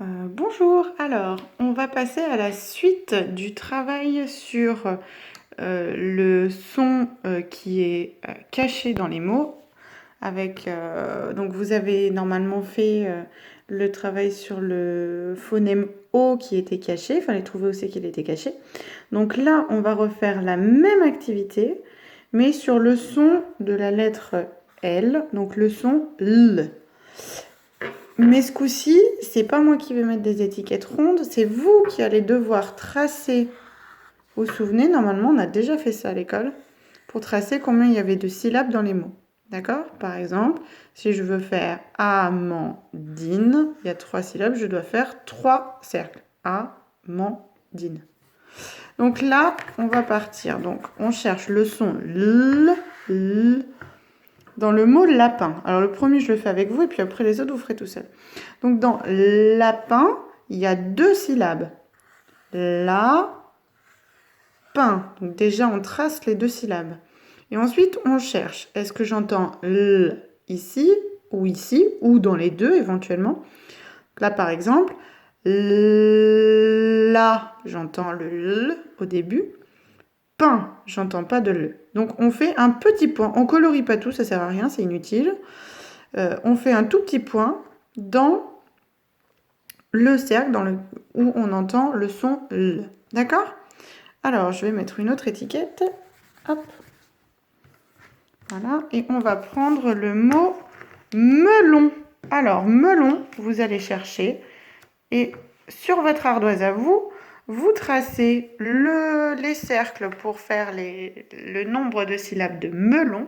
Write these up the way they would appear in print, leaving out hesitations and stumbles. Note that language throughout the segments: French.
Bonjour, alors on va passer à la suite du travail sur le son qui est caché dans les mots. Donc vous avez normalement fait le travail sur le phonème O qui était caché, il fallait trouver aussi qu'il était caché. Donc là on va refaire la même activité mais sur le son de la lettre L, donc le son L. Mais ce coup-ci, c'est pas moi qui vais mettre des étiquettes rondes, c'est vous qui allez devoir tracer. Vous vous souvenez, normalement, on a déjà fait ça à l'école, pour tracer combien il y avait de syllabes dans les mots. D'accord? Par exemple, si je veux faire Amandine, il y a 3 syllabes, je dois faire 3 cercles. Amandine. Donc là, on va partir. Donc, on cherche le son L, dans le mot lapin. Alors le premier, je le fais avec vous et puis après les autres, vous ferez tout seul. Donc dans lapin, il y a 2 syllabes. La, pain. Donc déjà, on trace les 2 syllabes. Et ensuite, on cherche. Est-ce que j'entends L ici ou dans les deux éventuellement. Là, par exemple, là, j'entends le L au début. Pain, j'entends pas de L. Donc on fait un petit point. On colorie pas tout, ça sert à rien, c'est inutile. On fait un tout petit point dans le cercle où on entend le son L. D'accord? Alors, je vais mettre une autre étiquette. Hop. Voilà. Et on va prendre le mot melon. Alors, melon, vous allez chercher. Et sur votre ardoise à vous, vous tracez les cercles pour faire le nombre de syllabes de melon.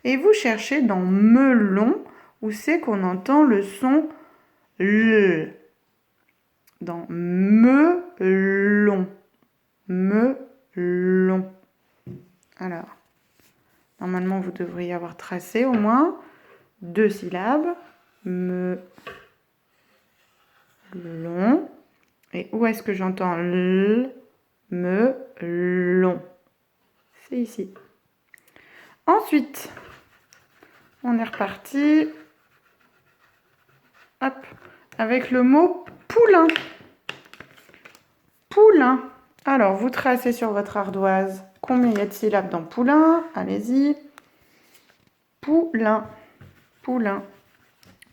Et vous cherchez dans melon où c'est qu'on entend le son L. Dans melon. Melon. Alors, normalement, vous devriez avoir tracé au moins 2 syllabes. Melon. Et où est-ce que j'entends L? Melon. C'est ici. Ensuite, on est reparti. Hop. Avec le mot poulain. Poulain. Alors, vous tracez sur votre ardoise combien il y a de syllabes dans poulain. Allez-y. Poulain. Poulain.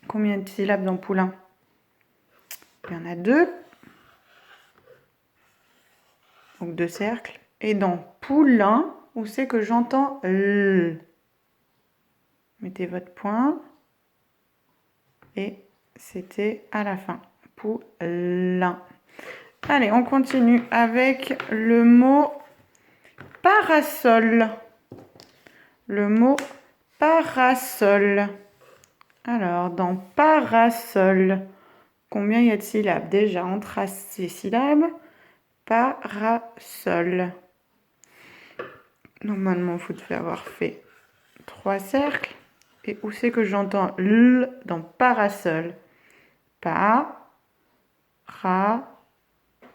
Combien de syllabes dans poulain? Il y en a 2. Donc 2 cercles. Et dans poulain, où c'est que j'entends L? Mettez votre point. Et c'était à la fin. Poulain. Allez, on continue avec le mot parasol. Le mot parasol. Alors, dans parasol, combien il y a de syllabes? Déjà, on trace ces syllabes. Parasol. Normalement, vous devez avoir fait 3 cercles. Et où c'est que j'entends L dans parasol?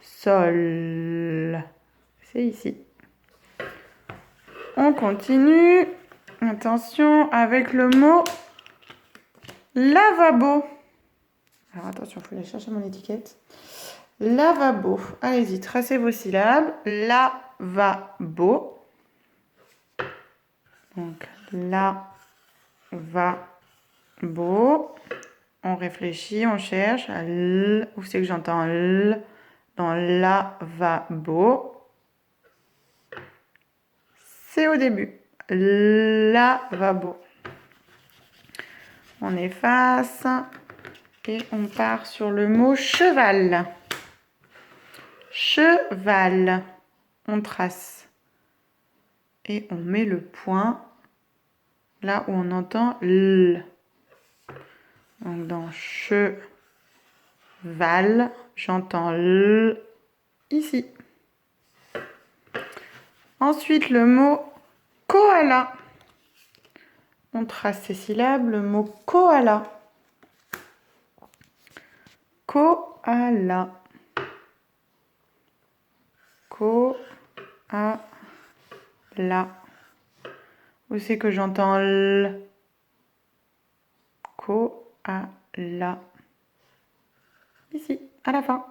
Sol. C'est ici. On continue. Attention avec le mot lavabo. Alors attention, il faut aller chercher mon étiquette. Lavabo. Allez-y, tracez vos syllabes. Lavabo. Donc lavabo. On réfléchit, on cherche. L. Où c'est que j'entends L? Dans lavabo. C'est au début. Lavabo. On efface. Et on part sur le mot cheval. Cheval. On trace. Et on met le point là où on entend L. Donc dans cheval, j'entends L ici. Ensuite, le mot koala. On trace ces syllabes, le mot koala. Koala. Koala. Où c'est que j'entends L? Koala. Ici. à la fin,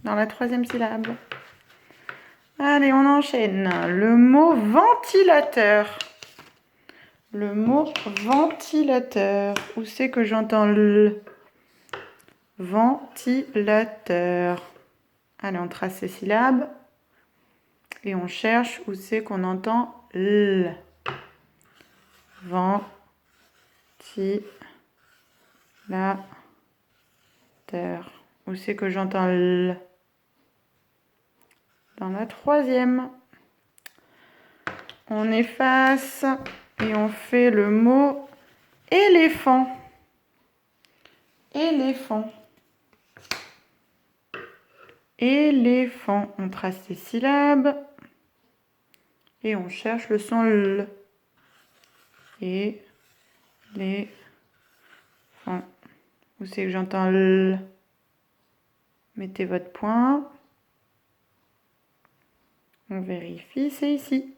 dans la troisième syllabe. Allez, on enchaîne. Le mot ventilateur. Le mot ventilateur. Où c'est que j'entends le ventilateur? Allez, on trace ces syllabes. Et on cherche où c'est qu'on entend l. Ventilateur. Où c'est que j'entends l? Dans la troisième. On efface et on fait le mot éléphant. Éléphant. Éléphant. On trace ces syllabes et on cherche le son L. Et les font. Où c'est que j'entends L? Mettez votre point. On vérifie, c'est ici.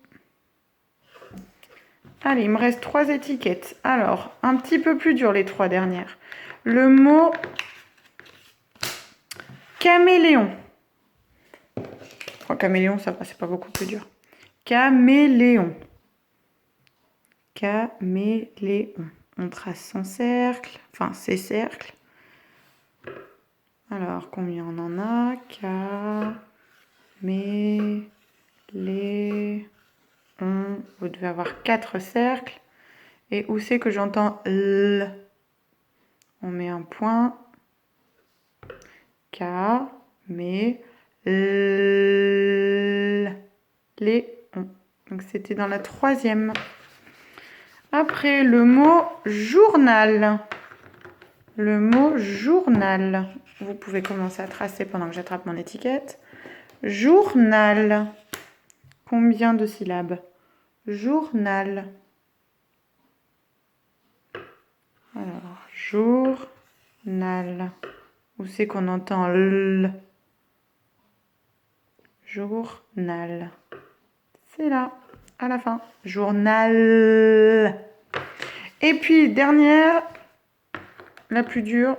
Allez, il me reste 3 étiquettes. Alors, un petit peu plus dur les 3 dernières. Le mot caméléon. Oh, caméléon, ça va, c'est pas beaucoup plus dur. Caméléon. Caméléon. On trace son cercle, enfin ses cercles. Alors, combien on en a? Caméléon. Vous devez avoir 4 cercles. Et où c'est que j'entends L? On met un point. Caméléon. Donc c'était dans la troisième. Après, le mot journal. Le mot journal. Vous pouvez commencer à tracer pendant que j'attrape mon étiquette. Journal. Combien de syllabes? Journal. Alors, journal. Où c'est qu'on entend L? Journal. C'est là, à la fin. Journal. Et puis, dernière, la plus dure,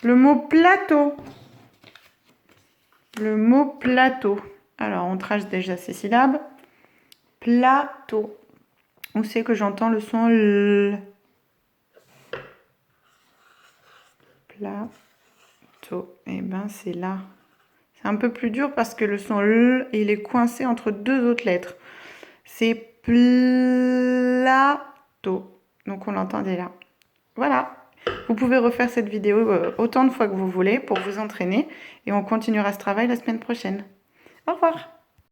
le mot plateau. Le mot plateau. Alors, on trace déjà ces syllabes. Plateau. Où c'est que j'entends le son L? Plateau. Eh ben, c'est là. C'est un peu plus dur parce que le son L, il est coincé entre 2 autres lettres. C'est plateau. Donc, on l'entendait là. Voilà. Vous pouvez refaire cette vidéo autant de fois que vous voulez pour vous entraîner. Et on continuera ce travail la semaine prochaine. Au revoir.